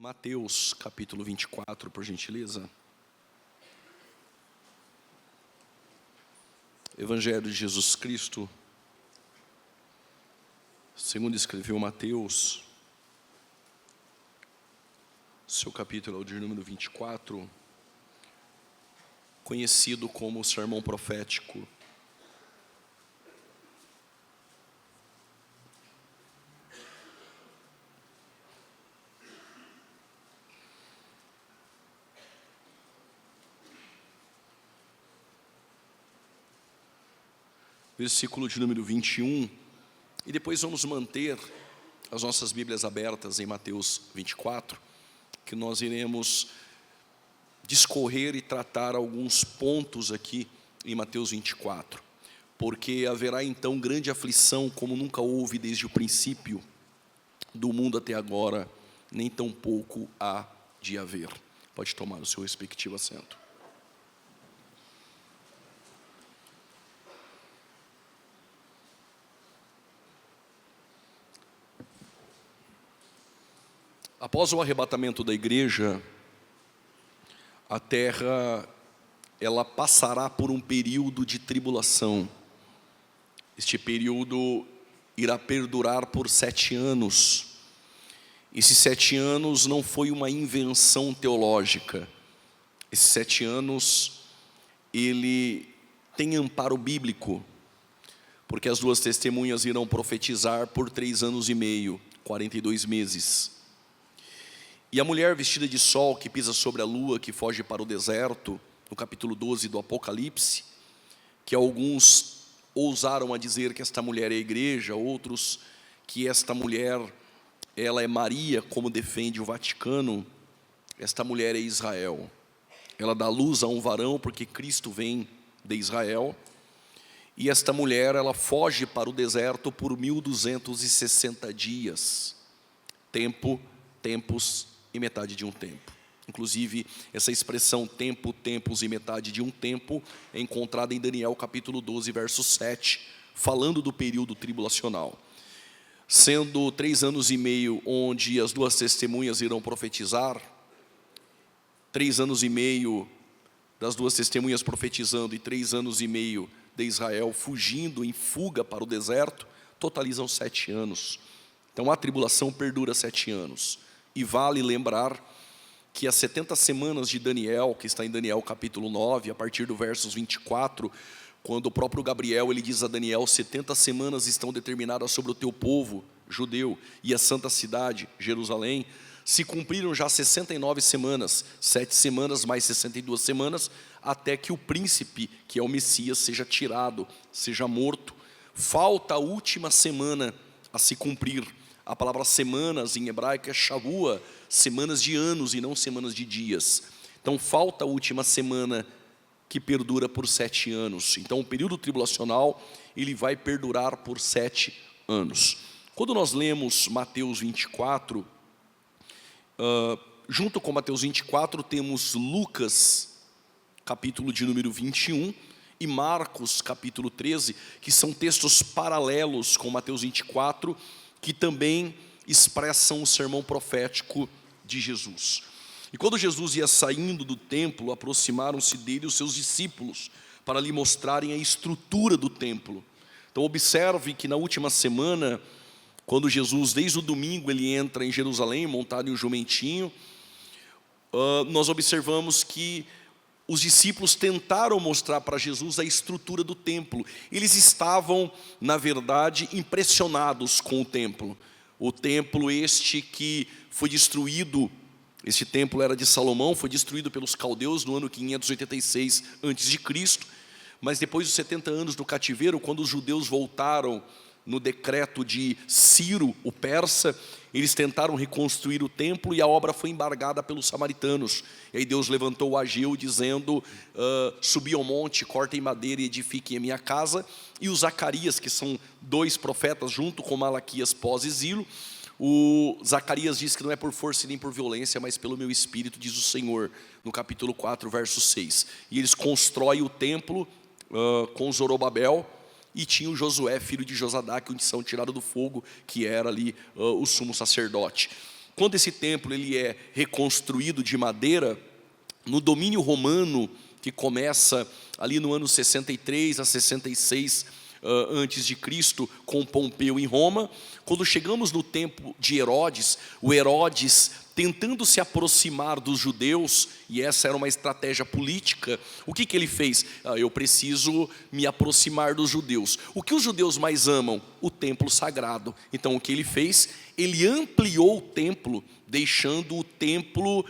Mateus capítulo 24, por gentileza. Evangelho de Jesus Cristo, segundo escreveu Mateus, seu capítulo é o de número 24, conhecido como o sermão profético. Versículo de número 21, e depois vamos manter as nossas Bíblias abertas em Mateus 24, que nós iremos discorrer e tratar alguns pontos aqui em Mateus 24, porque haverá então grande aflição como nunca houve desde o princípio do mundo até agora, nem tampouco há de haver. Pode tomar o seu respectivo assento. Após o arrebatamento da igreja, a terra ela passará por um período de tribulação. Este período irá perdurar por 7 anos. Esses 7 anos não foi uma invenção teológica. Esses 7 anos, ele tem amparo bíblico, porque as duas testemunhas irão profetizar por 3 anos e meio, 42 meses. E a mulher vestida de sol que pisa sobre a lua, que foge para o deserto, no capítulo 12 do Apocalipse, que alguns ousaram a dizer que esta mulher é a igreja, outros que esta mulher, ela é Maria, como defende o Vaticano. Esta mulher é Israel. Ela dá luz a um varão, porque Cristo vem de Israel. E esta mulher, ela foge para o deserto por 1260 dias. Tempos e metade de um tempo. Inclusive, essa expressão tempo, tempos e metade de um tempo é encontrada em Daniel capítulo 12, verso 7, falando do período tribulacional. Sendo 3 anos e meio onde as duas testemunhas irão profetizar, 3 anos e meio das duas testemunhas profetizando e 3 anos e meio de Israel fugindo em fuga para o deserto, totalizam 7 anos. Então a tribulação perdura 7 anos. E vale lembrar que as 70 semanas de Daniel, que está em Daniel capítulo 9, a partir do versos 24, quando o próprio Gabriel ele diz a Daniel: 70 semanas estão determinadas sobre o teu povo judeu e a santa cidade, Jerusalém, se cumpriram já 69 semanas, 7 semanas mais 62 semanas, até que o príncipe, que é o Messias, seja tirado, seja morto. Falta a última semana a se cumprir. A palavra semanas em hebraico é shavua, semanas de anos e não semanas de dias. Então falta a última semana, que perdura por 7 anos. Então o período tribulacional ele vai perdurar por 7 anos. Quando nós lemos Mateus 24, junto com Mateus 24 temos Lucas, capítulo de número 21, e Marcos, capítulo 13, que são textos paralelos com Mateus 24, que também expressam o sermão profético de Jesus. E quando Jesus ia saindo do templo, aproximaram-se dele os seus discípulos, para lhe mostrarem a estrutura do templo. Então observe que na última semana, quando Jesus, desde o domingo, ele entra em Jerusalém, montado em um jumentinho, nós observamos que os discípulos tentaram mostrar para Jesus a estrutura do templo. Eles estavam, na verdade, impressionados com o templo. O templo este que foi destruído, este templo era de Salomão, foi destruído pelos caldeus no ano 586 a.C., mas depois dos 70 anos do cativeiro, quando os judeus voltaram no decreto de Ciro, o persa, eles tentaram reconstruir o templo e a obra foi embargada pelos samaritanos. E aí Deus levantou o Ageu dizendo: subi ao monte, cortem madeira e edifiquem a minha casa. E o Zacarias, que são 2 profetas junto com Malaquias pós-exílio, o Zacarias diz que não é por força nem por violência, mas pelo meu espírito, diz o Senhor, no capítulo 4, verso 6. E eles constroem o templo com Zorobabel, e tinha o Josué, filho de Josadaque, onde são tirado do fogo, que era ali o sumo sacerdote. quando esse templo ele é reconstruído de madeira, no domínio romano, que começa ali no ano 63 a 66 antes de Cristo, com Pompeu em Roma, quando chegamos no tempo de Herodes, o Herodes tentando se aproximar dos judeus, e essa era uma estratégia política, o que ele fez? Eu preciso me aproximar dos judeus. O que os judeus mais amam? O templo sagrado. Então o que ele fez? Ele ampliou o templo, deixando o templo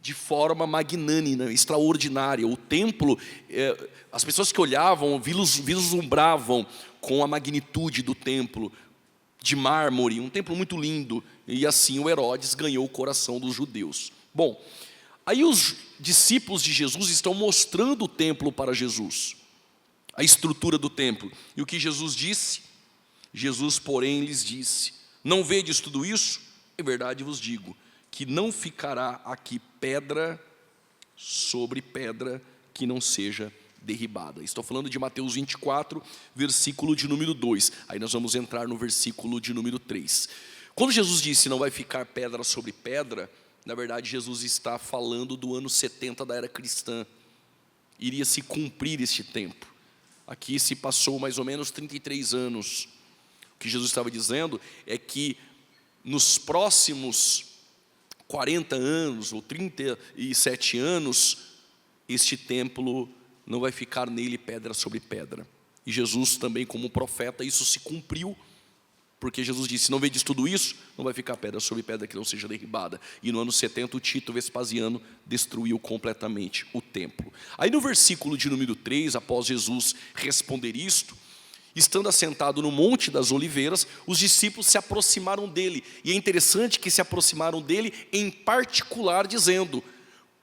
de forma magnânima, extraordinária. O templo, as pessoas que olhavam, vislumbravam com a magnitude do templo, de mármore, um templo muito lindo. E assim o Herodes ganhou o coração dos judeus. Bom, aí os discípulos de Jesus estão mostrando o templo para Jesus, a estrutura do templo. E o que Jesus disse? Jesus, porém, lhes disse: não vedes tudo isso? Em verdade vos digo, que não ficará aqui pedra sobre pedra que não seja derribada. Estou falando de Mateus 24, versículo de número 2. Aí nós vamos entrar no versículo de número 3. Quando Jesus disse não vai ficar pedra sobre pedra, na verdade Jesus está falando do ano 70 da era cristã. Iria se cumprir este tempo. Aqui se passou mais ou menos 33 anos. O que Jesus estava dizendo é que nos próximos 40 anos ou 37 anos, este templo não vai ficar nele pedra sobre pedra. E Jesus também, como profeta, isso se cumpriu, porque Jesus disse: não vedes tudo isso? Não vai ficar pedra sobre pedra que não seja derribada. E no ano 70 o Tito Vespasiano destruiu completamente o templo. Aí no versículo de número 3, após Jesus responder isto, estando assentado no Monte das Oliveiras, os discípulos se aproximaram dele. E é interessante que se aproximaram dele em particular, dizendo: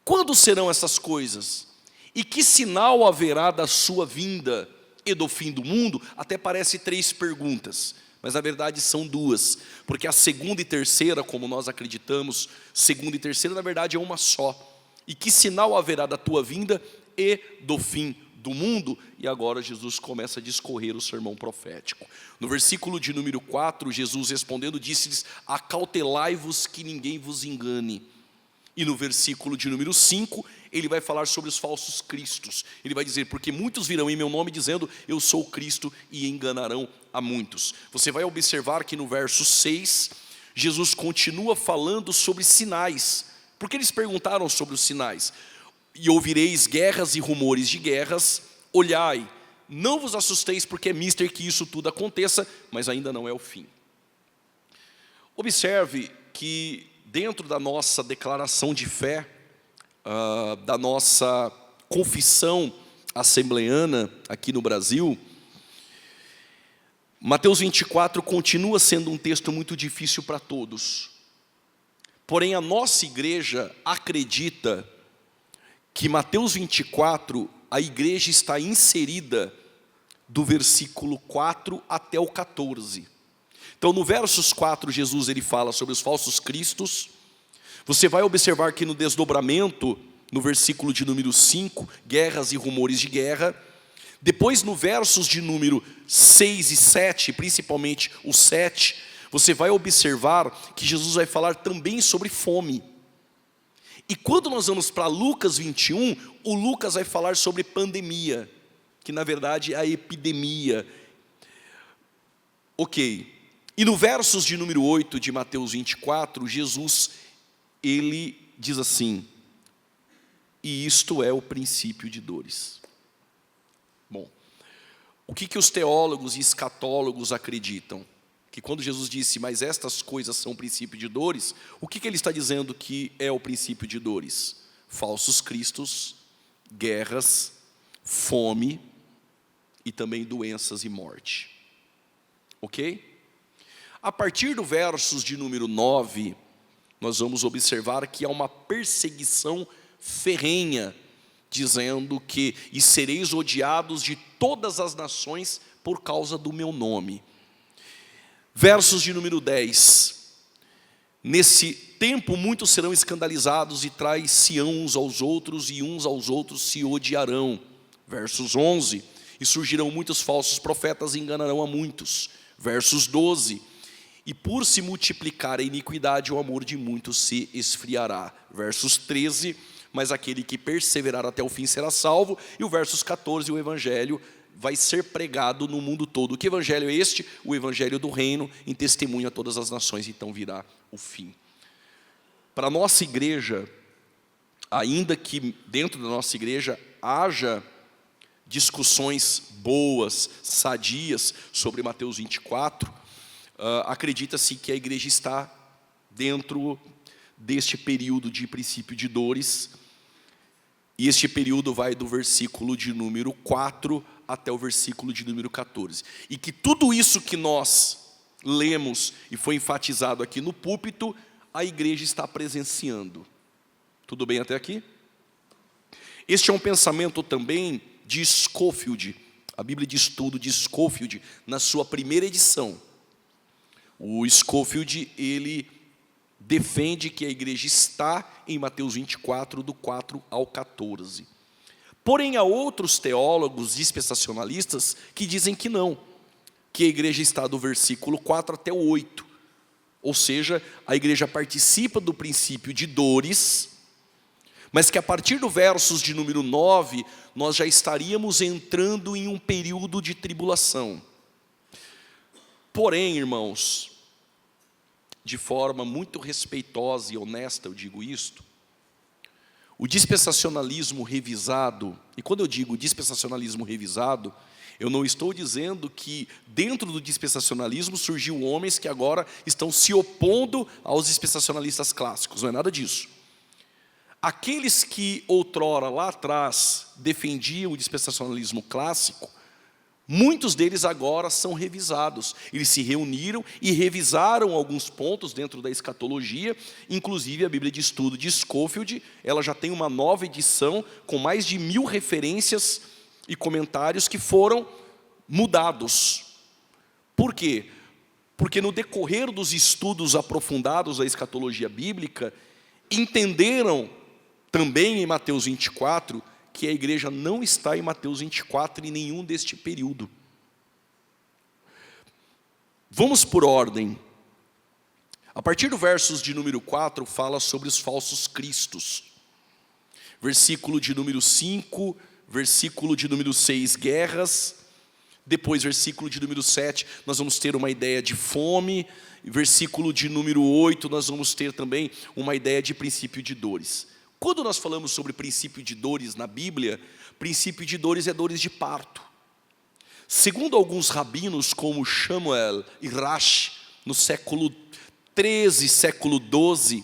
quando serão essas coisas? E que sinal haverá da sua vinda e do fim do mundo? Até parece 3 perguntas, mas na verdade são 2, porque a segunda e terceira, como nós acreditamos, segunda e terceira na verdade é uma só. E que sinal haverá da tua vinda e do fim do mundo? E agora Jesus começa a discorrer o sermão profético. No versículo de número 4, Jesus respondendo disse-lhes: acautelai-vos que ninguém vos engane. E no versículo de número 5, ele vai falar sobre os falsos cristos. Ele vai dizer: porque muitos virão em meu nome dizendo eu sou o Cristo, e enganarão a muitos. Você vai observar que no verso 6, Jesus continua falando sobre sinais. Porque eles perguntaram sobre os sinais. E ouvireis guerras e rumores de guerras, olhai, não vos assusteis, porque é mister que isso tudo aconteça, mas ainda não é o fim. Observe que dentro da nossa declaração de fé, da nossa confissão assembleana aqui no Brasil, Mateus 24 continua sendo um texto muito difícil para todos. Porém, a nossa igreja acredita que Mateus 24, a igreja está inserida do versículo 4 até o 14. Então no versos 4, Jesus ele fala sobre os falsos cristos. Você vai observar que no desdobramento, no versículo de número 5, guerras e rumores de guerra. Depois no versos de número 6 e 7, principalmente o 7, você vai observar que Jesus vai falar também sobre fome. E quando nós vamos para Lucas 21, o Lucas vai falar sobre pandemia, que na verdade é a epidemia. Ok. E no versos de número 8 de Mateus 24, Jesus, ele diz assim: e isto é o princípio de dores. Bom, o que os teólogos e escatólogos acreditam? Que quando Jesus disse, mas estas coisas são o princípio de dores, o que ele está dizendo que é o princípio de dores? Falsos cristos, guerras, fome e também doenças e morte. Ok? A partir do versos de número 9, nós vamos observar que há uma perseguição ferrenha, dizendo que e sereis odiados de todas as nações por causa do meu nome. Versos de número 10, nesse tempo muitos serão escandalizados e trair-se-ão uns aos outros e uns aos outros se odiarão. Versos 11, e surgirão muitos falsos profetas e enganarão a muitos. Versos 12, e por se multiplicar a iniquidade, o amor de muitos se esfriará. Versos 13, mas aquele que perseverar até o fim será salvo. E o versos 14, o evangelho vai ser pregado no mundo todo. Que evangelho é este? O evangelho do reino, em testemunho a todas as nações, então virá o fim. Para a nossa igreja, ainda que dentro da nossa igreja haja discussões boas, sadias sobre Mateus 24, acredita-se que a igreja está dentro deste período de princípio de dores, e este período vai do versículo de número 4 até o versículo de número 14. E que tudo isso que nós lemos e foi enfatizado aqui no púlpito, a igreja está presenciando. Tudo bem até aqui? Este é um pensamento também de Scofield, a Bíblia de Estudo de Scofield, na sua primeira edição. O Scofield, ele defende que a igreja está em Mateus 24, do 4 ao 14. Porém, há outros teólogos dispensacionalistas que dizem que não, que a igreja está do versículo 4 até o 8. Ou seja, a igreja participa do princípio de dores, mas que a partir do versos de número 9, nós já estaríamos entrando em um período de tribulação. Porém, irmãos, de forma muito respeitosa e honesta eu digo isto, o dispensacionalismo revisado, e quando eu digo dispensacionalismo revisado, eu não estou dizendo que dentro do dispensacionalismo surgiu homens que agora estão se opondo aos dispensacionalistas clássicos, não é nada disso. Aqueles que outrora, lá atrás, defendiam o dispensacionalismo clássico, muitos deles agora são revisados. Eles se reuniram e revisaram alguns pontos dentro da escatologia, inclusive a Bíblia de Estudo de Scofield, ela já tem uma nova edição com mais de 1000 referências e comentários que foram mudados. Por quê? Porque no decorrer dos estudos aprofundados da escatologia bíblica, entenderam também em Mateus 24, que a igreja não está em Mateus 24 em nenhum deste período. Vamos por ordem. A partir do versos de número 4, fala sobre os falsos cristos. Versículo de número 5, versículo de número 6, guerras. Depois, versículo de número 7, nós vamos ter uma ideia de fome. Versículo de número 8, nós vamos ter também uma ideia de princípio de dores. Quando nós falamos sobre princípio de dores na Bíblia, princípio de dores é dores de parto. Segundo alguns rabinos, como Shamuel e Rashi, no século 13, século 12,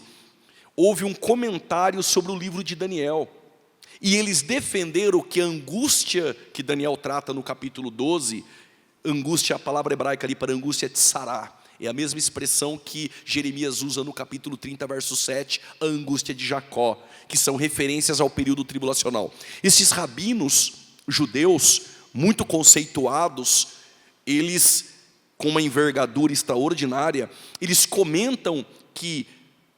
houve um comentário sobre o livro de Daniel. E eles defenderam que a angústia que Daniel trata no capítulo 12, angústia, a palavra hebraica ali para angústia é tsará. É a mesma expressão que Jeremias usa no capítulo 30, verso 7, a angústia de Jacó, que são referências ao período tribulacional. Esses rabinos judeus, muito conceituados, eles, com uma envergadura extraordinária, eles comentam que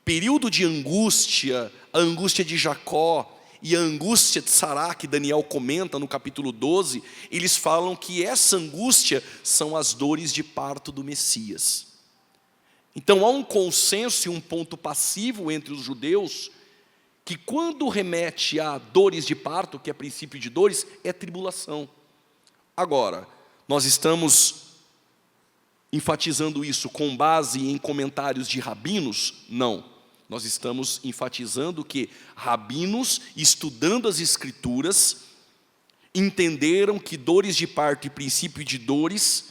período de angústia, a angústia de Jacó e a angústia de Sará, que Daniel comenta no capítulo 12, eles falam que essa angústia são as dores de parto do Messias. Então há um consenso e um ponto passivo entre os judeus, que quando remete a dores de parto, que é princípio de dores, é tribulação. Agora, nós estamos enfatizando isso com base em comentários de rabinos? Não. Nós estamos enfatizando que rabinos, estudando as escrituras, entenderam que dores de parto e princípio de dores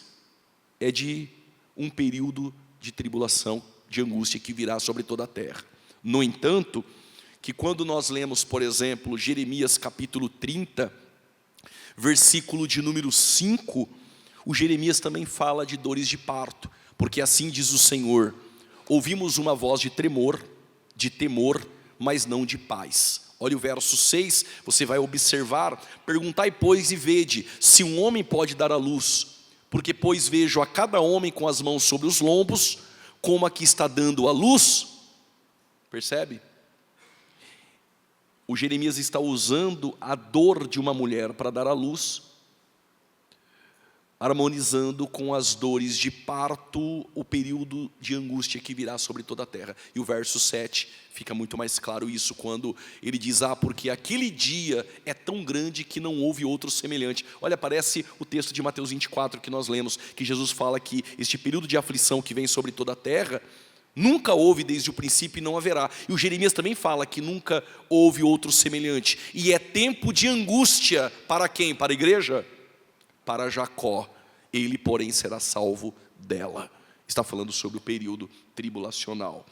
é de um período de tribulação, de angústia que virá sobre toda a terra. No entanto, que quando nós lemos, por exemplo, Jeremias capítulo 30, versículo de número 5, o Jeremias também fala de dores de parto, porque assim diz o Senhor: ouvimos uma voz de tremor, de temor, mas não de paz. Olha o verso 6, você vai observar: perguntai, pois, e vede, se um homem pode dar à luz, porque, pois, vejo a cada homem com as mãos sobre os lombos, como a que está dando à luz. Percebe? O Jeremias está usando a dor de uma mulher para dar à luz, harmonizando com as dores de parto, o período de angústia que virá sobre toda a terra. E o verso 7 fica muito mais claro isso, quando ele diz, porque aquele dia é tão grande que não houve outro semelhante. Olha, parece o texto de Mateus 24 que nós lemos, que Jesus fala que este período de aflição que vem sobre toda a terra, nunca houve desde o princípio e não haverá. E o Jeremias também fala que nunca houve outro semelhante. E é tempo de angústia para quem? Para a igreja? Para Jacó, ele porém será salvo dela. Está falando sobre o período tribulacional.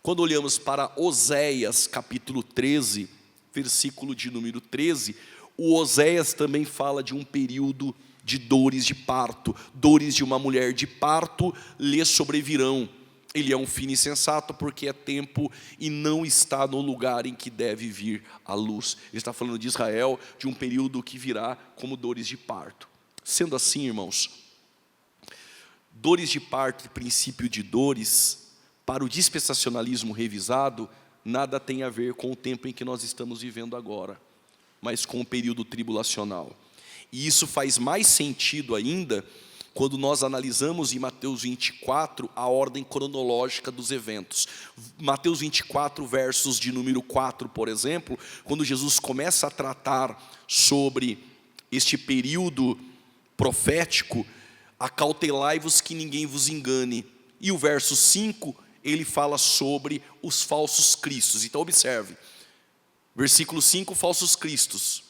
Quando olhamos para Oséias capítulo 13, versículo de número 13, o Oséias também fala de um período de dores de parto. Dores de uma mulher de parto lhe sobrevirão. Ele é um filho insensato porque é tempo e não está no lugar em que deve vir a luz. Ele está falando de Israel, de um período que virá como dores de parto. Sendo assim, irmãos, dores de parto e princípio de dores, para o dispensacionalismo revisado, nada tem a ver com o tempo em que nós estamos vivendo agora, mas com o período tribulacional. E isso faz mais sentido ainda quando nós analisamos em Mateus 24 a ordem cronológica dos eventos. Mateus 24, versos de número 4, por exemplo, quando Jesus começa a tratar sobre este período profético, acautelai-vos que ninguém vos engane. E o verso 5, ele fala sobre os falsos cristos. Então observe, versículo 5, falsos cristos.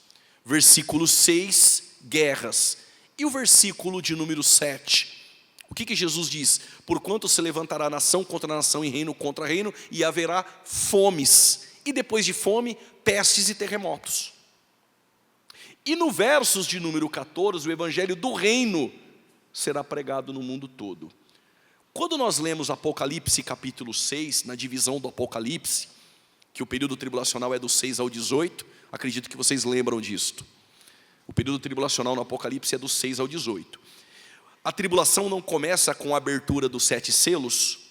Versículo 6, guerras. E o versículo de número 7, o que Jesus diz? Porquanto se levantará nação contra nação e reino contra reino, e haverá fomes. E depois de fome, pestes e terremotos. E no versos de número 14, o evangelho do reino será pregado no mundo todo. Quando nós lemos Apocalipse capítulo 6, na divisão do Apocalipse, que o período tribulacional é do 6 ao 18, acredito que vocês lembram disto. O período tribulacional no Apocalipse é do 6 ao 18. A tribulação não começa com a abertura dos 7 selos.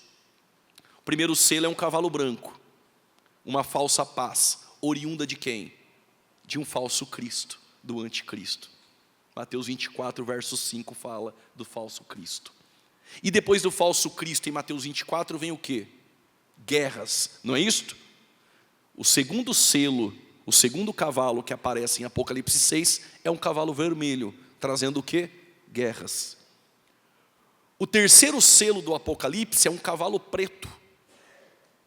O primeiro selo é um cavalo branco, uma falsa paz, oriunda de quem? De um falso Cristo, do anticristo. Mateus 24, verso 5 fala do falso Cristo. E depois do falso Cristo, em Mateus 24, vem o quê? Guerras, não é isto? O segundo selo, o segundo cavalo que aparece em Apocalipse 6 é um cavalo vermelho, trazendo o quê? Guerras. O terceiro selo do Apocalipse é um cavalo preto,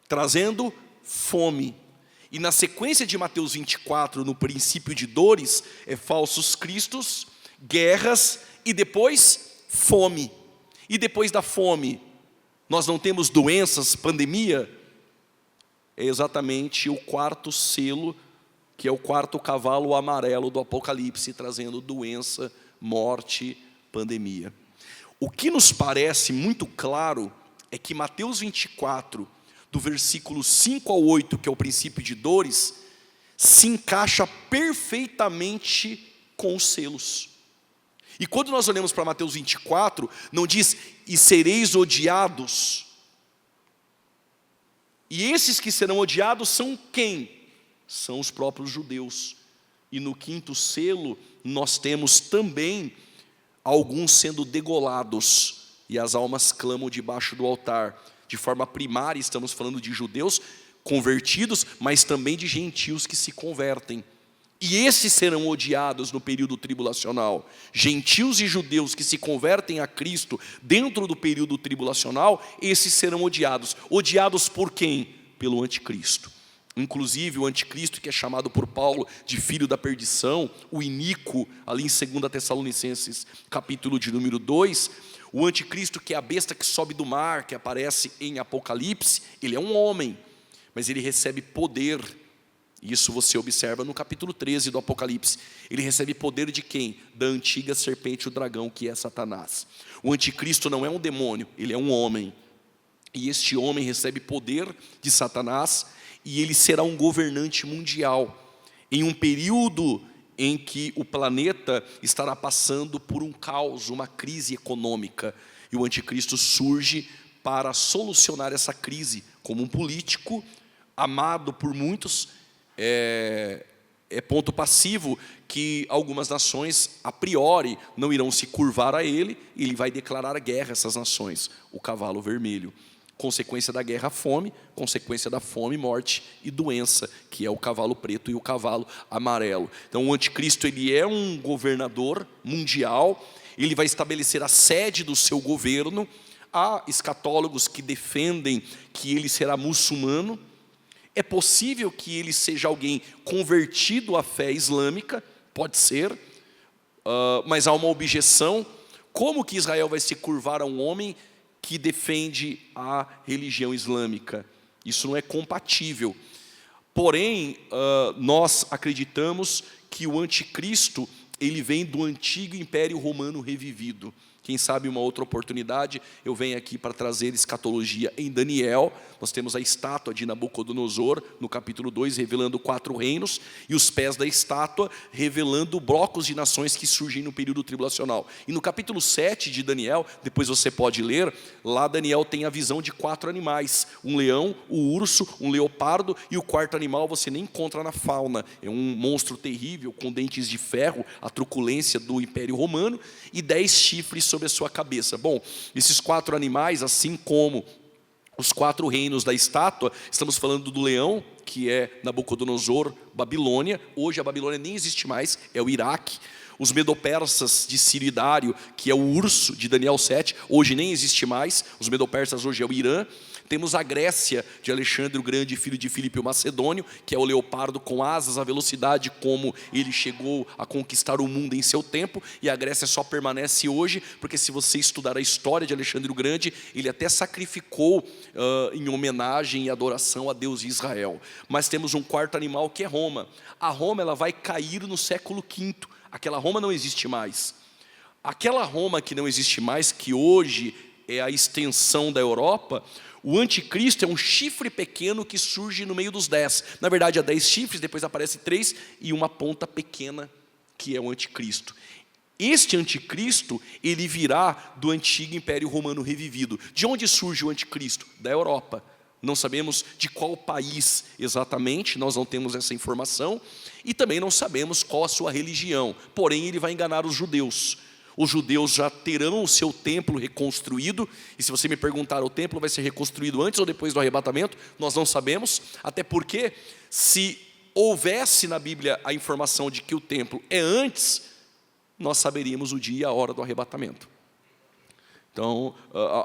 trazendo fome. E na sequência de Mateus 24, no princípio de dores, é falsos cristos, guerras e depois fome. E depois da fome, nós não temos doenças, pandemia? É exatamente o quarto selo, que é o quarto cavalo amarelo do Apocalipse, trazendo doença, morte, pandemia. O que nos parece muito claro é que Mateus 24, do versículo 5 ao 8, que é o princípio de dores, se encaixa perfeitamente com os selos. E quando nós olhamos para Mateus 24, não diz, e sereis odiados. E esses que serão odiados são quem? São os próprios judeus. E no quinto selo, nós temos também alguns sendo degolados, e as almas clamam debaixo do altar. De forma primária, estamos falando de judeus convertidos, mas também de gentios que se convertem. E esses serão odiados no período tribulacional. Gentios e judeus que se convertem a Cristo dentro do período tribulacional, esses serão odiados. Odiados por quem? Pelo anticristo. Inclusive o anticristo, que é chamado por Paulo de filho da perdição, o iníquo, ali em 2 Tessalonicenses, capítulo de número 2, o anticristo, que é a besta que sobe do mar, que aparece em Apocalipse, ele é um homem, mas ele recebe poder. Isso você observa no capítulo 13 do Apocalipse. Ele recebe poder de quem? Da antiga serpente, o dragão, que é Satanás. O anticristo não é um demônio, ele é um homem. E este homem recebe poder de Satanás, e ele será um governante mundial, em um período em que o planeta estará passando por um caos, uma crise econômica. E o anticristo surge para solucionar essa crise, como um político, amado por muitos, É ponto passivo que algumas nações, a priori, não irão se curvar a ele, e ele vai declarar guerra a essas nações, o cavalo vermelho. Consequência da guerra, fome, consequência da fome, morte e doença, que é o cavalo preto e o cavalo amarelo. Então o anticristo, ele é um governador mundial, ele vai estabelecer a sede do seu governo. Há escatólogos que defendem que ele será muçulmano. É possível que ele seja alguém convertido à fé islâmica, pode ser, mas há uma objeção. Como que Israel vai se curvar a um homem que defende a religião islâmica? Isso não é compatível. Porém, nós acreditamos que o anticristo, ele vem do antigo Império Romano revivido. Quem sabe uma outra oportunidade, eu venho aqui para trazer escatologia em Daniel. Nós temos a estátua de Nabucodonosor, no capítulo 2, revelando 4 reinos, e os pés da estátua revelando blocos de nações que surgem no período tribulacional. E no capítulo 7 de Daniel, depois você pode ler, lá Daniel tem a visão de 4 animais, um leão, um urso, um leopardo, e o quarto animal você nem encontra na fauna. É um monstro terrível, com dentes de ferro, a truculência do Império Romano, e 10 chifres sobre a sua cabeça. Bom, esses 4 animais, assim como os 4 reinos da estátua, estamos falando do leão, que é Nabucodonosor, Babilônia. Hoje a Babilônia nem existe mais, é o Iraque. Os medopersas de Ciro e Dário, que é o urso de Daniel 7, hoje nem existe mais. Os medopersas hoje é o Irã. Temos a Grécia de Alexandre o Grande, filho de Filipe o Macedônio, que é o leopardo com asas, a velocidade como ele chegou a conquistar o mundo em seu tempo. E a Grécia só permanece hoje, porque se você estudar a história de Alexandre o Grande, ele até sacrificou em homenagem e adoração a Deus de Israel. Mas temos um quarto animal que é Roma. A Roma, ela vai cair no século V. Aquela Roma não existe mais. Aquela Roma que não existe mais, que hoje é a extensão da Europa, o anticristo é um chifre pequeno que surge no meio dos 10. Na verdade, há 10 chifres, depois aparece 3 e uma ponta pequena, que é o anticristo. Este anticristo, ele virá do antigo Império Romano revivido. De onde surge o anticristo? Da Europa. Não sabemos de qual país exatamente, nós não temos essa informação, e também não sabemos qual a sua religião. Porém, ele vai enganar os judeus. Os judeus já terão o seu templo reconstruído, e se você me perguntar, o templo vai ser reconstruído antes ou depois do arrebatamento? Nós não sabemos, até porque se houvesse na Bíblia a informação de que o templo é antes, nós saberíamos o dia e a hora do arrebatamento. Então,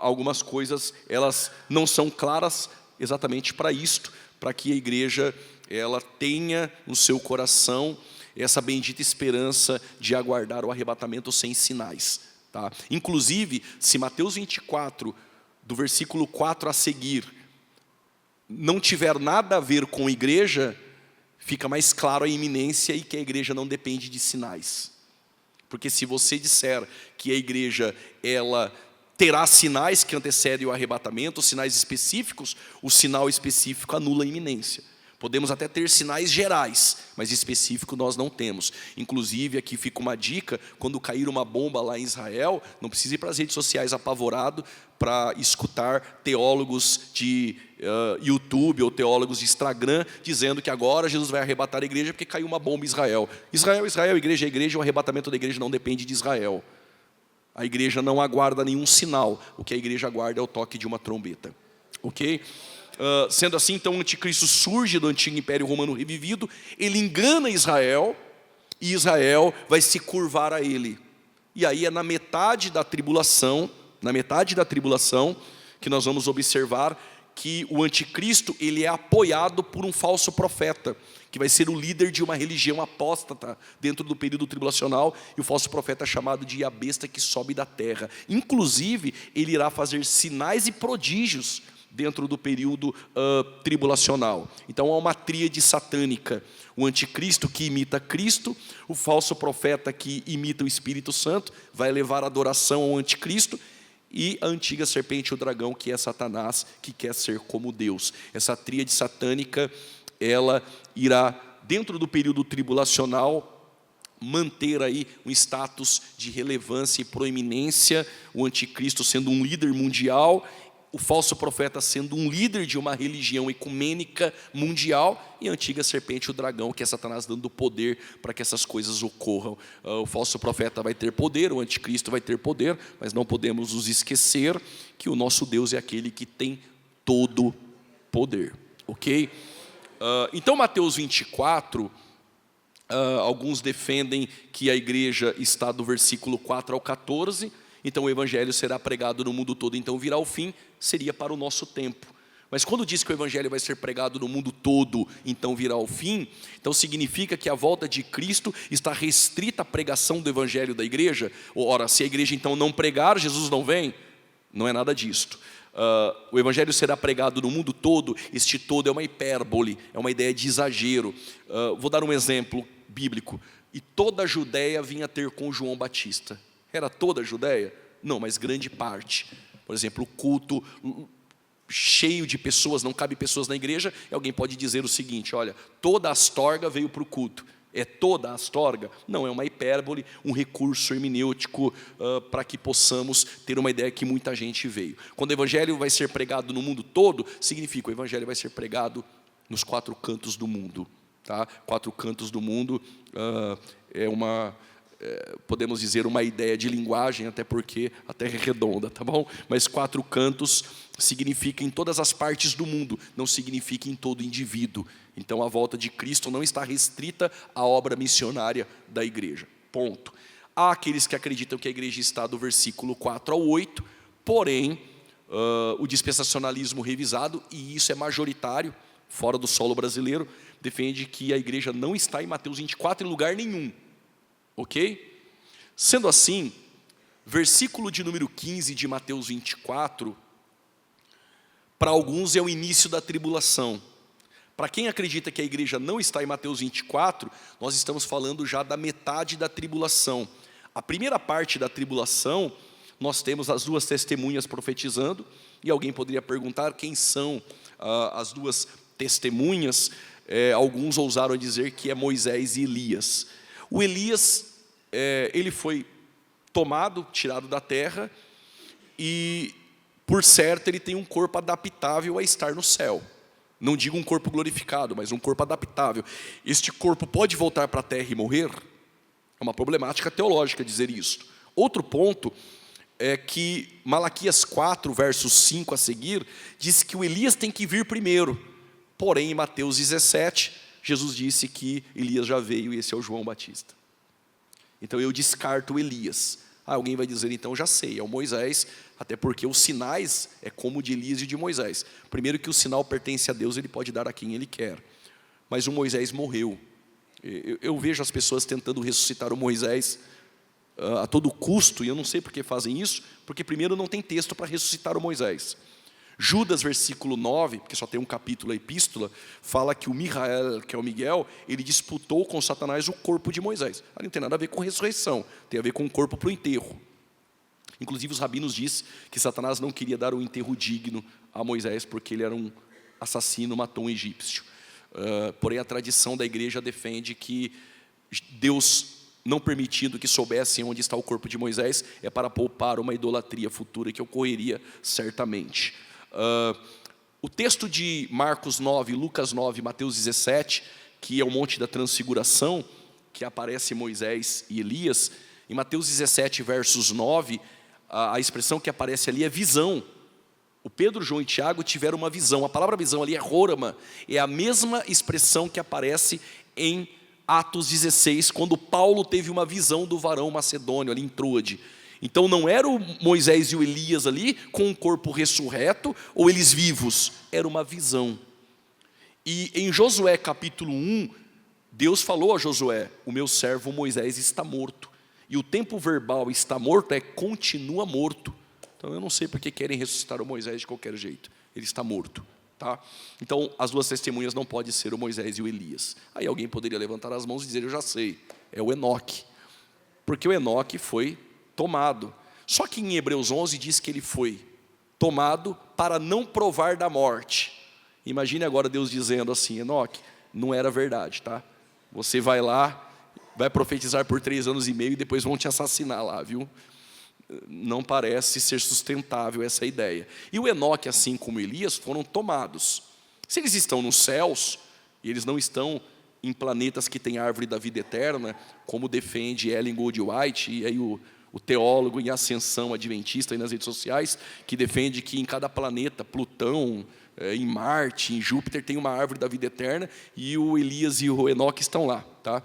algumas coisas, elas não são claras exatamente para isto, para que a igreja ela tenha no seu coração essa bendita esperança de aguardar o arrebatamento sem sinais. Tá? Inclusive, se Mateus 24, do versículo 4 a seguir, não tiver nada a ver com igreja, fica mais claro a iminência e que a igreja não depende de sinais. Porque se você disser que a igreja ela terá sinais que antecedem o arrebatamento, sinais específicos, o sinal específico anula a iminência. Podemos até ter sinais gerais, mas específico nós não temos. Inclusive, aqui fica uma dica, quando cair uma bomba lá em Israel, não precisa ir para as redes sociais apavorado para escutar teólogos de YouTube ou teólogos de Instagram dizendo que agora Jesus vai arrebatar a igreja porque caiu uma bomba em Israel. Israel, Israel, igreja é igreja, o arrebatamento da igreja não depende de Israel. A igreja não aguarda nenhum sinal, o que a igreja aguarda é o toque de uma trombeta. Ok? Sendo assim, então o anticristo surge do antigo Império Romano revivido, ele engana Israel, e Israel vai se curvar a ele. E aí é na metade da tribulação, que nós vamos observar que o anticristo ele é apoiado por um falso profeta, que vai ser o líder de uma religião apóstata dentro do período tribulacional, e o falso profeta é chamado de a besta que sobe da terra. Inclusive, ele irá fazer sinais e prodígios dentro do período tribulacional. Então há uma tríade satânica: o anticristo que imita Cristo, o falso profeta que imita o Espírito Santo, vai levar adoração ao anticristo, e a antiga serpente, o dragão, que é Satanás, que quer ser como Deus. Essa tríade satânica, ela irá, dentro do período tribulacional, manter aí um status de relevância e proeminência, o anticristo sendo um líder mundial, o falso profeta sendo um líder de uma religião ecumênica mundial, e a antiga serpente, o dragão, que é Satanás dando poder para que essas coisas ocorram. O falso profeta vai ter poder, o anticristo vai ter poder, mas não podemos nos esquecer que o nosso Deus é aquele que tem todo poder, ok? Então Mateus 24, alguns defendem que a igreja está do versículo 4 ao 14, então o evangelho será pregado no mundo todo, então virá o fim, seria para o nosso tempo. Mas quando diz que o evangelho vai ser pregado no mundo todo, então virá o fim, então significa que a volta de Cristo está restrita à pregação do evangelho da igreja? Ora, se a igreja então não pregar, Jesus não vem? Não é nada disto. O evangelho será pregado no mundo todo. Este todo é uma hipérbole, é uma ideia de exagero. Vou dar um exemplo bíblico. E toda a Judéia vinha ter com João Batista. Era toda a Judéia? Não, mas grande parte. Por exemplo, o culto cheio de pessoas, não cabe pessoas na igreja, e alguém pode dizer o seguinte: olha, toda a Astorga veio para o culto. É toda a Astorga? Não, é uma hipérbole, um recurso hermenêutico para que possamos ter uma ideia que muita gente veio. Quando o evangelho vai ser pregado no mundo todo, significa que o evangelho vai ser pregado nos 4 cantos do mundo. Tá? 4 cantos do mundo podemos dizer uma ideia de linguagem, até porque a terra é redonda, tá bom? Mas 4 cantos significa em todas as partes do mundo, não significa em todo indivíduo. Então a volta de Cristo não está restrita à obra missionária da igreja, ponto. Há aqueles que acreditam que a igreja está do versículo 4 ao 8, porém o dispensacionalismo revisado, e isso é majoritário, fora do solo brasileiro, defende que a igreja não está em Mateus 24 em lugar nenhum. Ok? Sendo assim, versículo de número 15 de Mateus 24, para alguns é o início da tribulação. Para quem acredita que a igreja não está em Mateus 24, nós estamos falando já da metade da tribulação. A primeira parte da tribulação, nós temos as 2 testemunhas profetizando, e alguém poderia perguntar quem são as 2 testemunhas. Alguns ousaram dizer que é Moisés e Elias. O Elias, ele foi tomado, tirado da terra, e por certo ele tem um corpo adaptável a estar no céu. Não digo um corpo glorificado, mas um corpo adaptável. Este corpo pode voltar para a terra e morrer? É uma problemática teológica dizer isso. Outro ponto é que Malaquias 4, versos 5 a seguir, diz que o Elias tem que vir primeiro. Porém, em Mateus 17, Jesus disse que Elias já veio, e esse é o João Batista. Então eu descarto o Elias. Alguém vai dizer, então já sei, é o Moisés, até porque os sinais é como o de Elias e de Moisés. Primeiro que o sinal pertence a Deus, ele pode dar a quem ele quer. Mas o Moisés morreu. Eu vejo as pessoas tentando ressuscitar o Moisés a todo custo, e eu não sei por que fazem isso, porque primeiro não tem texto para ressuscitar o Moisés. Judas, versículo 9, porque só tem um capítulo a epístola, fala que o Micael, que é o Miguel, ele disputou com Satanás o corpo de Moisés. Não tem nada a ver com ressurreição, tem a ver com o corpo para o enterro. Inclusive os rabinos dizem que Satanás não queria dar um enterro digno a Moisés, porque ele era um assassino, matou um egípcio. Porém a tradição da igreja defende que Deus, não permitindo que soubessem onde está o corpo de Moisés, é para poupar uma idolatria futura que ocorreria certamente. O texto de Marcos 9, Lucas 9, Mateus 17, que é o Monte da Transfiguração, que aparece Moisés e Elias, em Mateus 17, versos 9, a expressão que aparece ali é visão. O Pedro, João e Tiago tiveram uma visão. A palavra visão ali é rorama, é a mesma expressão que aparece em Atos 16, quando Paulo teve uma visão do varão macedônio ali em Troade. Então não era o Moisés e o Elias ali com um corpo ressurreto ou eles vivos, era uma visão. E em Josué capítulo 1, Deus falou a Josué: o meu servo Moisés está morto. E o tempo verbal está morto é continua morto. Então eu não sei porque querem ressuscitar o Moisés de qualquer jeito, ele está morto. Tá? Então as 2 testemunhas não podem ser o Moisés e o Elias. Aí alguém poderia levantar as mãos e dizer: eu já sei, é o Enoque. Porque o Enoque foi tomado. Só que em Hebreus 11 diz que ele foi tomado para não provar da morte. Imagine agora Deus dizendo assim: Enoque, não era verdade, tá? Você vai lá, vai profetizar por 3 anos e meio e depois vão te assassinar lá, viu? não parece ser sustentável essa ideia. E o Enoque, assim como Elias, foram tomados. Se eles estão nos céus, e eles não estão em planetas que têm árvore da vida eterna, como defende Ellen Goldwhite, e aí o teólogo em ascensão adventista aí nas redes sociais, que defende que em cada planeta, Plutão, em Marte, em Júpiter, tem uma árvore da vida eterna, e o Elias e o Enoque estão lá. Tá?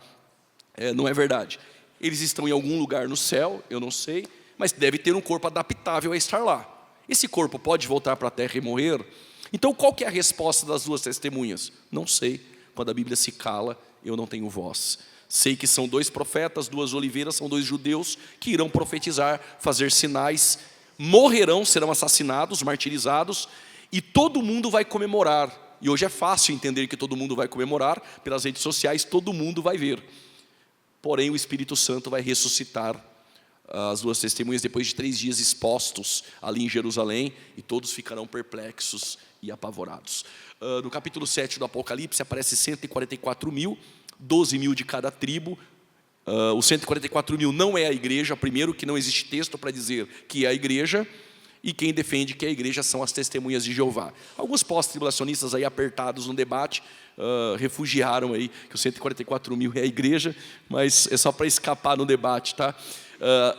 Não é verdade. Eles estão em algum lugar no céu, eu não sei, mas deve ter um corpo adaptável a estar lá. Esse corpo pode voltar para a terra e morrer? Então, qual que é a resposta das duas testemunhas? Não sei. Quando a Bíblia se cala, eu não tenho voz. Sei que são 2 profetas, 2 oliveiras, são 2 judeus que irão profetizar, fazer sinais, morrerão, serão assassinados, martirizados, e todo mundo vai comemorar. E hoje é fácil entender que todo mundo vai comemorar, pelas redes sociais todo mundo vai ver. Porém, o Espírito Santo vai ressuscitar as 2 testemunhas depois de 3 dias expostos ali em Jerusalém, e todos ficarão perplexos e apavorados. No capítulo 7 do Apocalipse aparece 144 mil, 12 mil de cada tribo. Os 144 mil não é a igreja, primeiro que não existe texto para dizer que é a igreja, e quem defende que é a igreja são as testemunhas de Jeová. Alguns pós-tribulacionistas aí apertados no debate, refugiaram aí que os 144 mil é a igreja, mas é só para escapar no debate, tá?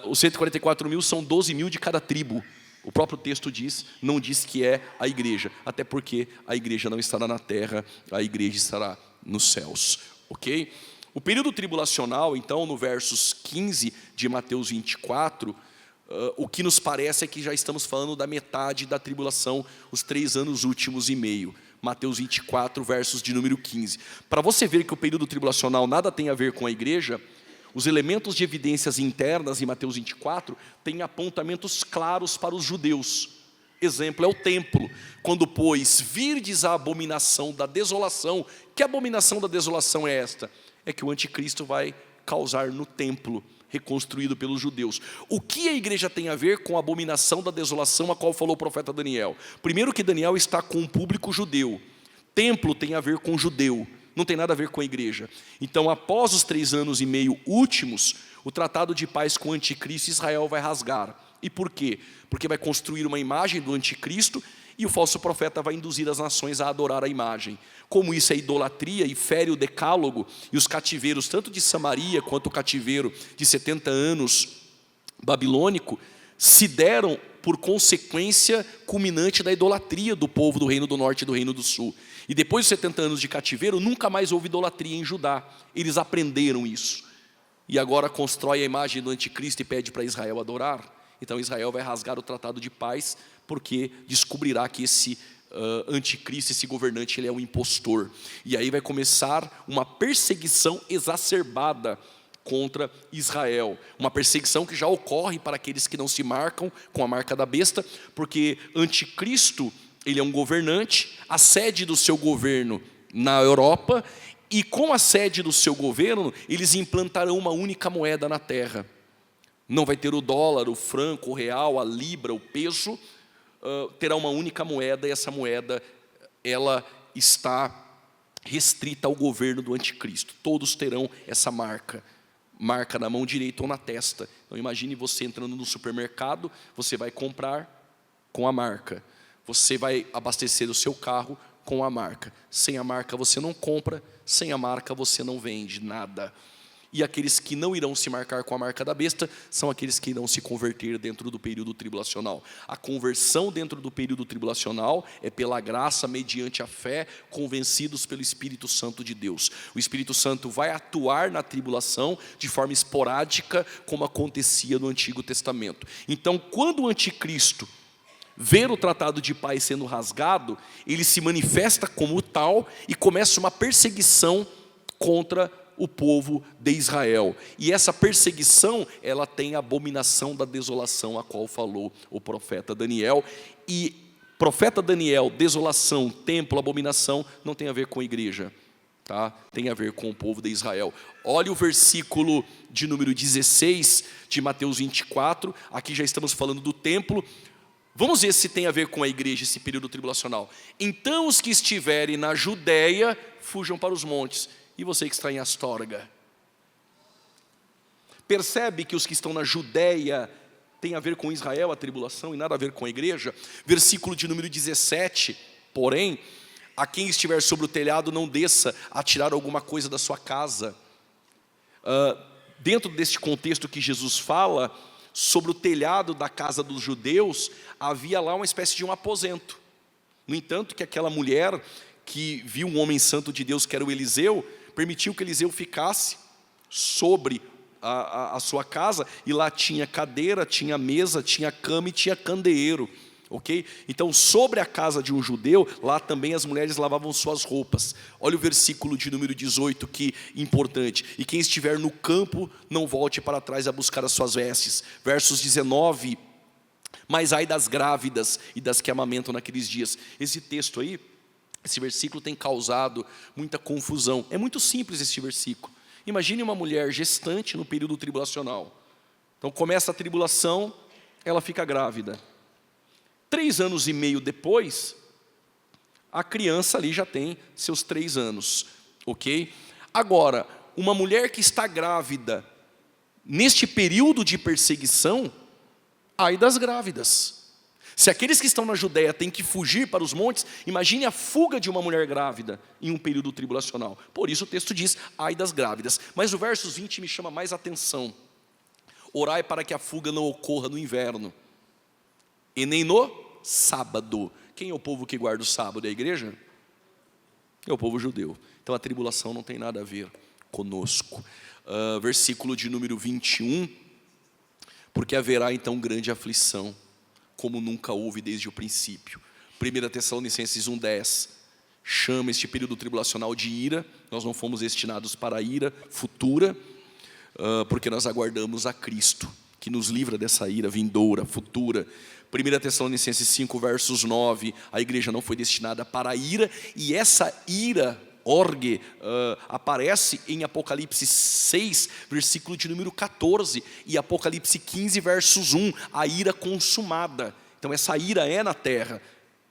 Os 144 mil são 12 mil de cada tribo. O próprio texto diz, não diz que é a igreja, até porque a igreja não estará na terra, a igreja estará nos céus, ok? O período tribulacional, então, no versos 15 de Mateus 24, o que nos parece é que já estamos falando da metade da tribulação, os 3 anos últimos e meio. Mateus 24, versos de número 15. Para você ver que o período tribulacional nada tem a ver com a igreja, os elementos de evidências internas em Mateus 24 têm apontamentos claros para os judeus. Exemplo é o templo. Quando, pois, virdes a abominação da desolação, que abominação da desolação é esta? É que o anticristo vai causar no templo, reconstruído pelos judeus. O que a igreja tem a ver com a abominação da desolação a qual falou o profeta Daniel? Primeiro que Daniel está com um público judeu. Templo tem a ver com judeu, não tem nada a ver com a igreja. Então, após os 3 anos e meio últimos, o tratado de paz com o anticristo, Israel vai rasgar. E por quê? Porque vai construir uma imagem do anticristo e o falso profeta vai induzir as nações a adorar a imagem. Como isso é idolatria e fere o decálogo, e os cativeiros, tanto de Samaria quanto o cativeiro de 70 anos babilônico, se deram por consequência culminante da idolatria do povo do reino do norte e do reino do sul. E depois de 70 anos de cativeiro, nunca mais houve idolatria em Judá. Eles aprenderam isso. E agora constrói a imagem do anticristo e pede para Israel adorar. Então Israel vai rasgar o tratado de paz, porque descobrirá que esse anticristo, esse governante, ele é um impostor. E aí vai começar uma perseguição exacerbada contra Israel. Uma perseguição que já ocorre para aqueles que não se marcam com a marca da besta, porque anticristo, ele é um governante, a sede do seu governo na Europa, e com a sede do seu governo, eles implantarão uma única moeda na terra. Não vai ter o dólar, o franco, o real, a libra, o peso, terá uma única moeda, e essa moeda, ela está restrita ao governo do anticristo. Todos terão essa marca na mão direita ou na testa. Então imagine você entrando no supermercado, você vai comprar com a marca. Você vai abastecer o seu carro com a marca. Sem a marca você não compra, sem a marca você não vende nada. E aqueles que não irão se marcar com a marca da besta são aqueles que irão se converter dentro do período tribulacional. A conversão dentro do período tribulacional é pela graça, mediante a fé, convencidos pelo Espírito Santo de Deus. O Espírito Santo vai atuar na tribulação de forma esporádica, como acontecia no Antigo Testamento. Então, quando o anticristo ver o tratado de paz sendo rasgado, ele se manifesta como tal e começa uma perseguição contra o povo de Israel. E essa perseguição, ela tem a abominação da desolação, a qual falou o profeta Daniel. E profeta Daniel, desolação, templo, abominação, não tem a ver com a igreja, tá? Tem a ver com o povo de Israel. Olha o versículo de número 16 de Mateus 24, aqui já estamos falando do templo. Vamos ver se tem a ver com a igreja esse período tribulacional. Então os que estiverem na Judéia, fujam para os montes. E você que está em Astorga, percebe que os que estão na Judéia tem a ver com Israel, a tribulação, e nada a ver com a igreja. Versículo de número 17, porém, a quem estiver sobre o telhado não desça a tirar alguma coisa da sua casa. Dentro deste contexto que Jesus fala, sobre o telhado da casa dos judeus, havia lá uma espécie de um aposento. No entanto, que aquela mulher que viu um homem santo de Deus, que era o Eliseu, permitiu que Eliseu ficasse sobre a sua casa, e lá tinha cadeira, tinha mesa, tinha cama e tinha candeeiro, ok? Então, sobre a casa de um judeu, lá também as mulheres lavavam suas roupas. Olha o versículo de número 18, que importante. E quem estiver no campo, não volte para trás a buscar as suas vestes. Versos 19, mas ai das grávidas e das que amamentam naqueles dias. Esse texto aí, esse versículo tem causado muita confusão. É muito simples esse versículo. Imagine uma mulher gestante no período tribulacional. Então começa a tribulação, ela fica grávida. 3 anos e meio depois, a criança ali já tem seus 3 anos, ok? Agora, uma mulher que está grávida, neste período de perseguição, ai das grávidas. Se aqueles que estão na Judéia têm que fugir para os montes, imagine a fuga de uma mulher grávida em um período tribulacional. Por isso o texto diz, ai das grávidas. Mas o verso 20 me chama mais atenção. Orai para que a fuga não ocorra no inverno, e nem no sábado. Quem é o povo que guarda o sábado? É a igreja? É o povo judeu. Então a tribulação não tem nada a ver conosco. Versículo de número 21. Porque haverá então grande aflição, como nunca houve desde o princípio. 1 Tessalonicenses 1,10 chama este período tribulacional de ira. Nós não fomos destinados para a ira futura, porque nós aguardamos a Cristo, que nos livra dessa ira vindoura, futura. 1 Tessalonicenses 5, versos 9, a igreja não foi destinada para a ira, e essa ira, orgue, aparece em Apocalipse 6, versículo de número 14, e Apocalipse 15, versos 1, a ira consumada. Então essa ira é na terra.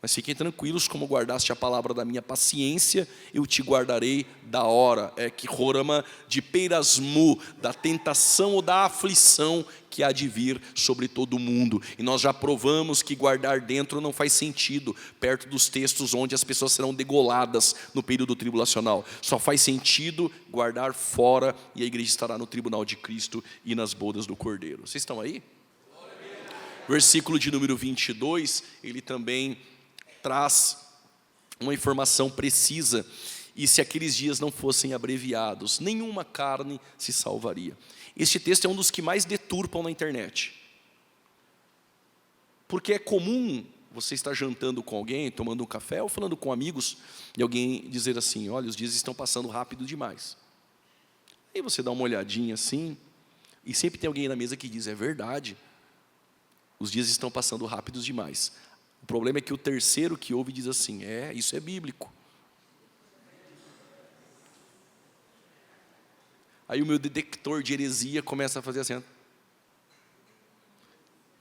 Mas fiquem tranquilos, como guardaste a palavra da minha paciência, eu te guardarei da hora, que rorama de peirasmu, da tentação ou da aflição que há de vir sobre todo o mundo. E nós já provamos que guardar dentro não faz sentido, perto dos textos onde as pessoas serão degoladas no período tribulacional. Só faz sentido guardar fora, e a igreja estará no tribunal de Cristo e nas bodas do Cordeiro. Vocês estão aí? Versículo de número 22, ele também traz uma informação precisa. E se aqueles dias não fossem abreviados, nenhuma carne se salvaria. Este texto é um dos que mais deturpam na internet. Porque é comum você estar jantando com alguém, tomando um café, ou falando com amigos, e alguém dizer assim, olha, os dias estão passando rápido demais. Aí você dá uma olhadinha assim, e sempre tem alguém na mesa que diz, é verdade, os dias estão passando rápidos demais. O problema é que o terceiro que ouve diz assim, isso é bíblico. Aí o meu detector de heresia começa a fazer assim.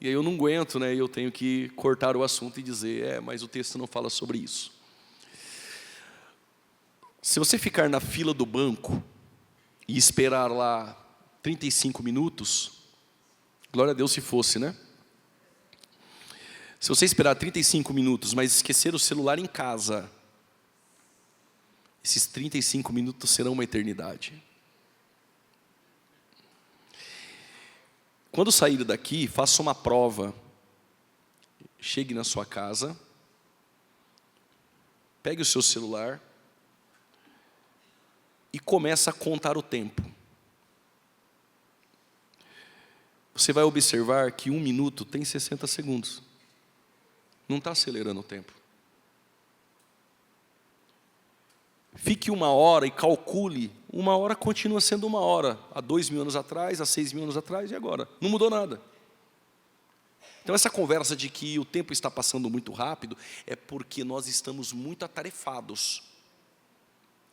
E aí eu não aguento, né? Eu tenho que cortar o assunto e dizer, mas o texto não fala sobre isso. Se você ficar na fila do banco e esperar lá 35 minutos, glória a Deus se fosse, né? Se você esperar 35 minutos, mas esquecer o celular em casa, esses 35 minutos serão uma eternidade. Quando sair daqui, faça uma prova. Chegue na sua casa, pegue o seu celular e comece a contar o tempo. Você vai observar que 1 minuto tem 60 segundos. Não está acelerando o tempo. Fique 1 hora e calcule. 1 hora continua sendo 1 hora. Há 2.000 anos atrás, há 6.000 anos atrás e agora. Não mudou nada. Então essa conversa de que o tempo está passando muito rápido é porque nós estamos muito atarefados.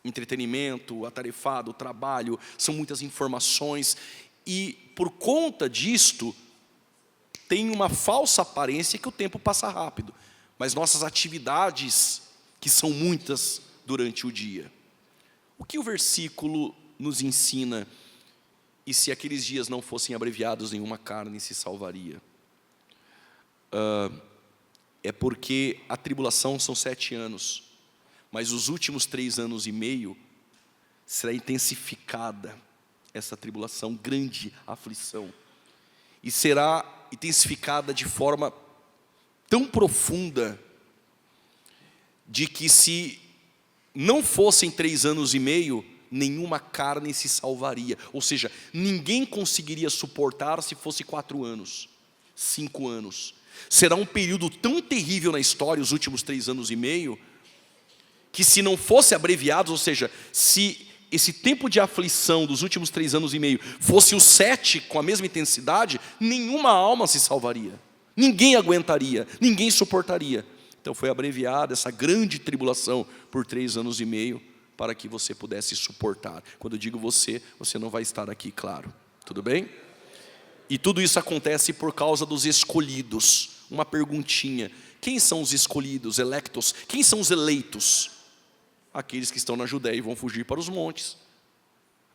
Entretenimento, atarefado, trabalho, são muitas informações. E por conta disto, tem uma falsa aparência que o tempo passa rápido. Mas nossas atividades, que são muitas durante o dia. O que o versículo nos ensina? E se aqueles dias não fossem abreviados, nenhuma carne se salvaria. é porque a tribulação são 7 anos, mas os últimos 3 anos e meio será intensificada essa tribulação, grande aflição, e será intensificada de forma tão profunda, de que se não fossem 3 anos e meio, nenhuma carne se salvaria. Ou seja, ninguém conseguiria suportar se fosse 4 anos, 5 anos. Será um período tão terrível na história, os últimos 3 anos e meio, que se não fosse abreviado, ou seja, se esse tempo de aflição dos últimos 3 anos e meio fosse os 7 com a mesma intensidade, nenhuma alma se salvaria. Ninguém aguentaria, ninguém suportaria. Então foi abreviada essa grande tribulação por 3 anos e meio, para que você pudesse suportar. Quando eu digo você, você não vai estar aqui, claro. Tudo bem? E tudo isso acontece por causa dos escolhidos. Uma perguntinha: quem são os escolhidos, electos? Quem são os eleitos? Aqueles que estão na Judéia e vão fugir para os montes.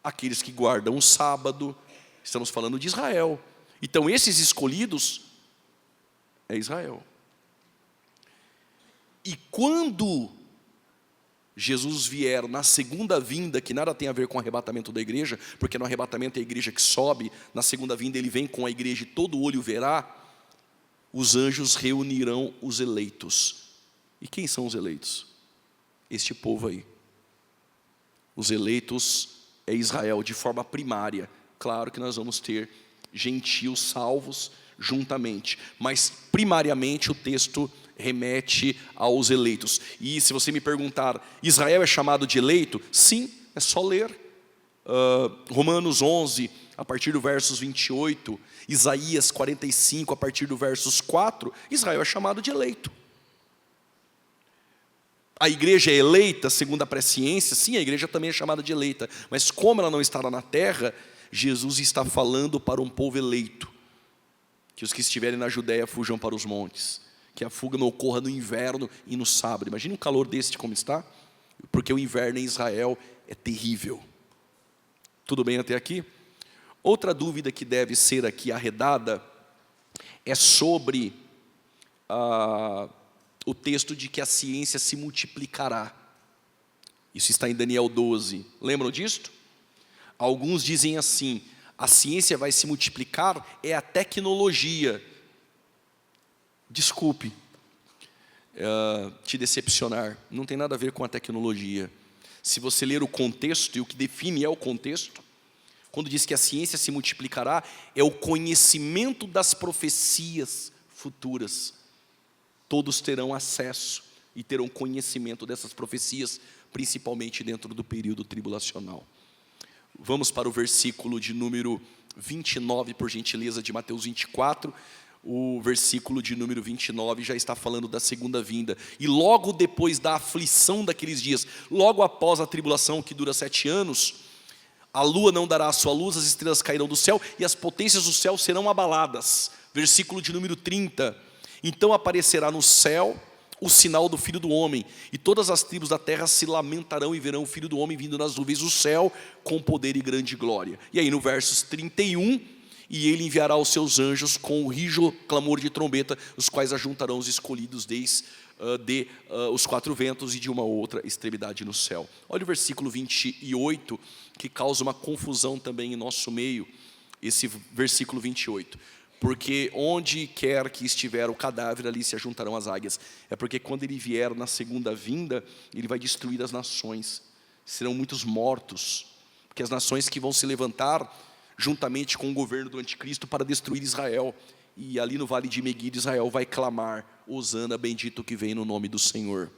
Aqueles que guardam o sábado. Estamos falando de Israel. Então esses escolhidos é Israel. E quando Jesus vier na segunda vinda, que nada tem a ver com o arrebatamento da igreja, porque no arrebatamento é a igreja que sobe, na segunda vinda ele vem com a igreja e todo olho verá, os anjos reunirão os eleitos. E quem são os eleitos? Este povo aí. Os eleitos é Israel de forma primária. Claro que nós vamos ter gentios salvos juntamente, mas primariamente o texto remete aos eleitos. E se você me perguntar, Israel é chamado de eleito? Sim, é só ler Romanos 11, a partir do versos 28, Isaías 45, a partir do versos 4, Israel é chamado de eleito. A igreja é eleita, segundo a presciência, sim, a igreja também é chamada de eleita, mas como ela não estará na terra, Jesus está falando para um povo eleito, que os que estiverem na Judéia fujam para os montes, que a fuga não ocorra no inverno e no sábado. Imagina um calor desse como está, porque o inverno em Israel é terrível. Tudo bem até aqui? Outra dúvida que deve ser aqui arredada é sobre o texto de que a ciência se multiplicará. Isso está em Daniel 12. Lembram disto? Alguns dizem assim: a ciência vai se multiplicar, é a tecnologia. Desculpe te decepcionar, não tem nada a ver com a tecnologia. Se você ler o contexto, e o que define é o contexto, quando diz que a ciência se multiplicará, é o conhecimento das profecias futuras. Todos terão acesso e terão conhecimento dessas profecias, principalmente dentro do período tribulacional. Vamos para o versículo de número 29, por gentileza, de Mateus 24. O versículo de número 29 já está falando da segunda vinda. E logo depois da aflição daqueles dias, logo após a tribulação que dura 7 anos, a lua não dará a sua luz, as estrelas cairão do céu e as potências do céu serão abaladas. Versículo de número 30. Então aparecerá no céu o sinal do Filho do Homem, e todas as tribos da terra se lamentarão e verão o Filho do Homem vindo nas nuvens do céu com poder e grande glória. E aí no versos 31, e ele enviará os seus anjos com o rijo clamor de trombeta, os quais ajuntarão os escolhidos desde os 4 ventos e de uma outra extremidade no céu. Olha o versículo 28, que causa uma confusão também em nosso meio, esse versículo 28. Porque onde quer que estiver o cadáver, ali se ajuntarão as águias. É porque quando ele vier na segunda vinda, ele vai destruir as nações. Serão muitos mortos, porque as nações que vão se levantar juntamente com o governo do anticristo para destruir Israel. E ali no vale de Meguido, Israel vai clamar: Hosana, bendito que vem no nome do Senhor.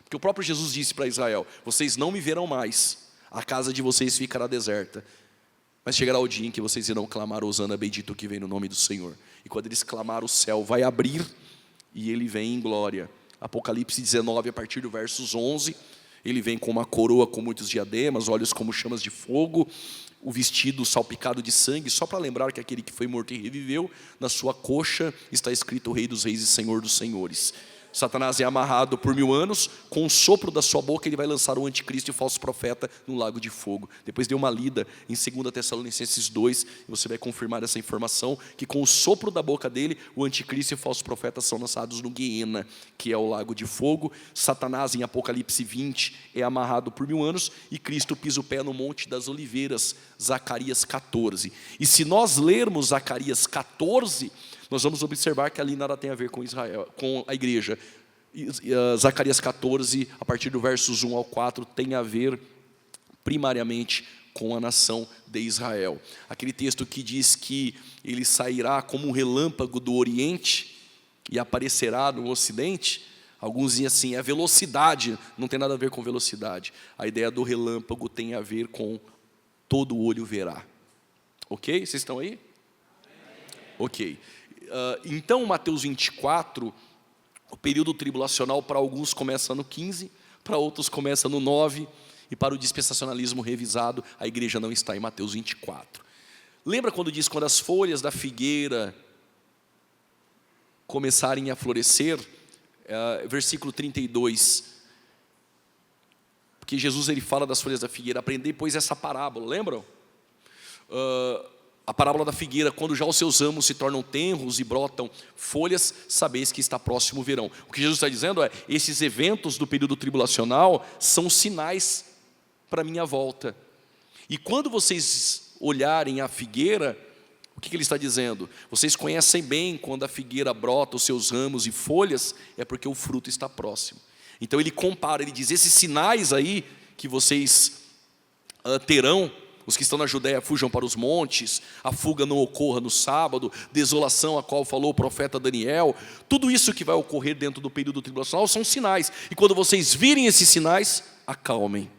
Porque o próprio Jesus disse para Israel: vocês não me verão mais, a casa de vocês ficará deserta. Mas chegará o dia em que vocês irão clamar: Hosana, bendito que vem no nome do Senhor. E quando eles clamar, o céu vai abrir e ele vem em glória. Apocalipse 19, a partir do versos 11, ele vem com uma coroa com muitos diademas, olhos como chamas de fogo, o vestido salpicado de sangue, só para lembrar que aquele que foi morto e reviveu, na sua coxa está escrito: Rei dos Reis e Senhor dos Senhores. Satanás é amarrado por 1000 anos, com o sopro da sua boca ele vai lançar o anticristo e o falso profeta no lago de fogo. Depois dê uma lida em 2 Tessalonicenses 2, e você vai confirmar essa informação, que com o sopro da boca dele, o anticristo e o falso profeta são lançados no Guiena, que é o lago de fogo. Satanás, em Apocalipse 20, é amarrado por 1000 anos, e Cristo pisa o pé no Monte das Oliveiras, Zacarias 14. E se nós lermos Zacarias 14, nós vamos observar que ali nada tem a ver com Israel, com a igreja. Zacarias 14, a partir do versos 1 ao 4, tem a ver primariamente com a nação de Israel. Aquele texto que diz que ele sairá como um relâmpago do Oriente e aparecerá no Ocidente. Alguns dizem assim, é velocidade, não tem nada a ver com velocidade. A ideia do relâmpago tem a ver com todo olho verá. Ok? Vocês estão aí? Ok. Então, Mateus 24, o período tribulacional para alguns começa no 15, para outros começa no 9, e para o dispensacionalismo revisado, a igreja não está em Mateus 24. Lembra quando diz, quando as folhas da figueira começarem a florescer? Versículo 32, porque Jesus ele fala das folhas da figueira, aprendei pois essa parábola, lembram? A parábola da figueira, quando já os seus ramos se tornam tenros e brotam folhas, sabeis que está próximo o verão. O que Jesus está dizendo é, esses eventos do período tribulacional são sinais para a minha volta. E quando vocês olharem a figueira, o que ele está dizendo? Vocês conhecem bem quando a figueira brota os seus ramos e folhas, é porque o fruto está próximo. Então ele compara, ele diz, esses sinais aí que vocês terão, os que estão na Judéia fujam para os montes, a fuga não ocorra no sábado, desolação a qual falou o profeta Daniel, tudo isso que vai ocorrer dentro do período tribulacional são sinais, e quando vocês virem esses sinais, acalmem,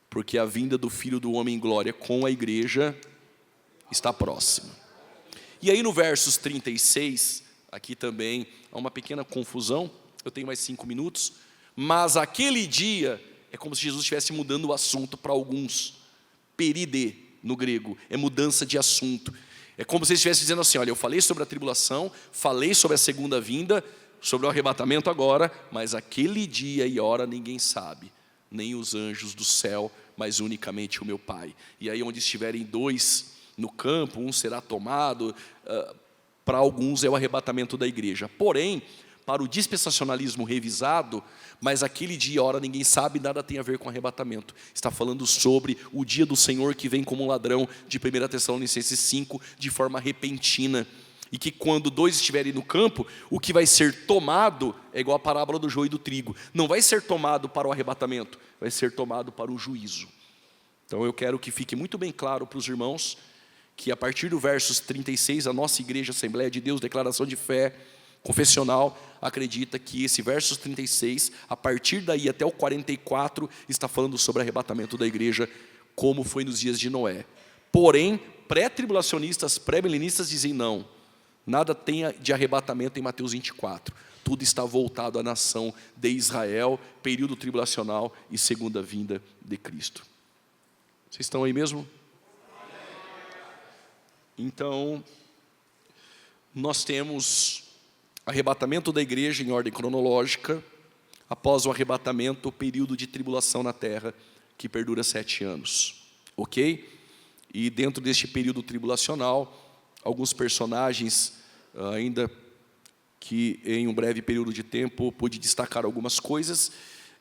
porque a vinda do Filho do Homem em glória com a igreja está próxima. E aí no versos 36, aqui também há uma pequena confusão, eu tenho mais 5 minutos, mas aquele dia, é como se Jesus estivesse mudando o assunto para alguns, peride no grego, é mudança de assunto. É como se ele estivesse dizendo assim, olha, eu falei sobre a tribulação, falei sobre a segunda vinda, sobre o arrebatamento agora, mas aquele dia e hora ninguém sabe, nem os anjos do céu, mas unicamente o meu Pai. E aí onde estiverem 2 no campo, um será tomado, para alguns é o arrebatamento da igreja. Porém, para o dispensacionalismo revisado, mas aquele dia e hora ninguém sabe, nada tem a ver com arrebatamento. Está falando sobre o dia do Senhor que vem como um ladrão, de 1 Tessalonicenses 5, de forma repentina. E que quando 2 estiverem no campo, o que vai ser tomado é igual a parábola do joio e do trigo. Não vai ser tomado para o arrebatamento, vai ser tomado para o juízo. Então eu quero que fique muito bem claro para os irmãos, que a partir do versos 36, a nossa igreja, Assembleia de Deus, declaração de fé, confessional, acredita que esse versos 36, a partir daí até o 44, está falando sobre o arrebatamento da igreja, como foi nos dias de Noé. Porém, pré-tribulacionistas, pré-milenistas dizem não, nada tem de arrebatamento em Mateus 24. Tudo está voltado à nação de Israel, período tribulacional e segunda vinda de Cristo. Vocês estão aí mesmo? Então, nós temos arrebatamento da igreja em ordem cronológica, após o arrebatamento, o período de tribulação na terra, que perdura 7 anos, ok? E dentro deste período tribulacional, alguns personagens, ainda que em um breve período de tempo, pude destacar algumas coisas,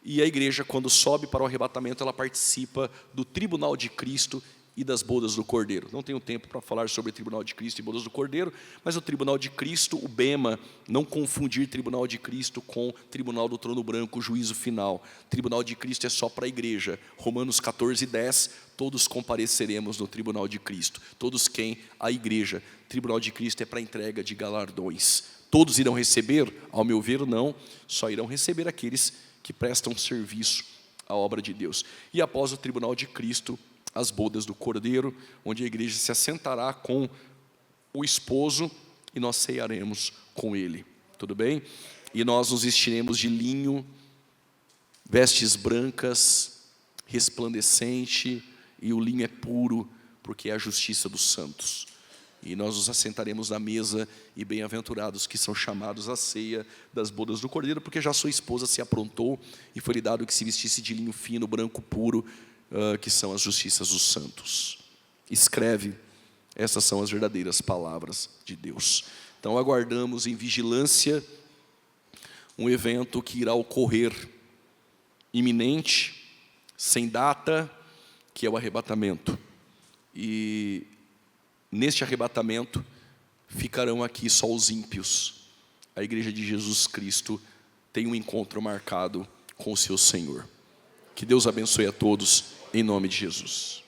e a igreja, quando sobe para o arrebatamento, ela participa do tribunal de Cristo e das bodas do Cordeiro. Não tenho tempo para falar sobre o tribunal de Cristo e bodas do Cordeiro, mas o tribunal de Cristo, o bema, não confundir tribunal de Cristo com tribunal do trono branco, juízo final. Tribunal de Cristo é só para a igreja. Romanos 14:10, todos compareceremos no tribunal de Cristo. Todos quem? A igreja. Tribunal de Cristo é para entrega de galardões. Todos irão receber? Ao meu ver, não. Só irão receber aqueles que prestam serviço à obra de Deus. E após o tribunal de Cristo, as bodas do Cordeiro, onde a igreja se assentará com o esposo e nós cearemos com ele, tudo bem? E nós nos vestiremos de linho, vestes brancas, resplandecente, e o linho é puro, porque é a justiça dos santos. e nós nos assentaremos na mesa, e bem-aventurados que são chamados à ceia das bodas do Cordeiro, porque já sua esposa se aprontou, e foi-lhe dado que se vestisse de linho fino, branco, puro, que são as justiças dos santos. Escreve, essas são as verdadeiras palavras de Deus. Então aguardamos em vigilância um evento que irá ocorrer iminente, sem data, que é o arrebatamento. E neste arrebatamento ficarão aqui só os ímpios. A igreja de Jesus Cristo tem um encontro marcado com o seu Senhor. Que Deus abençoe a todos, em nome de Jesus.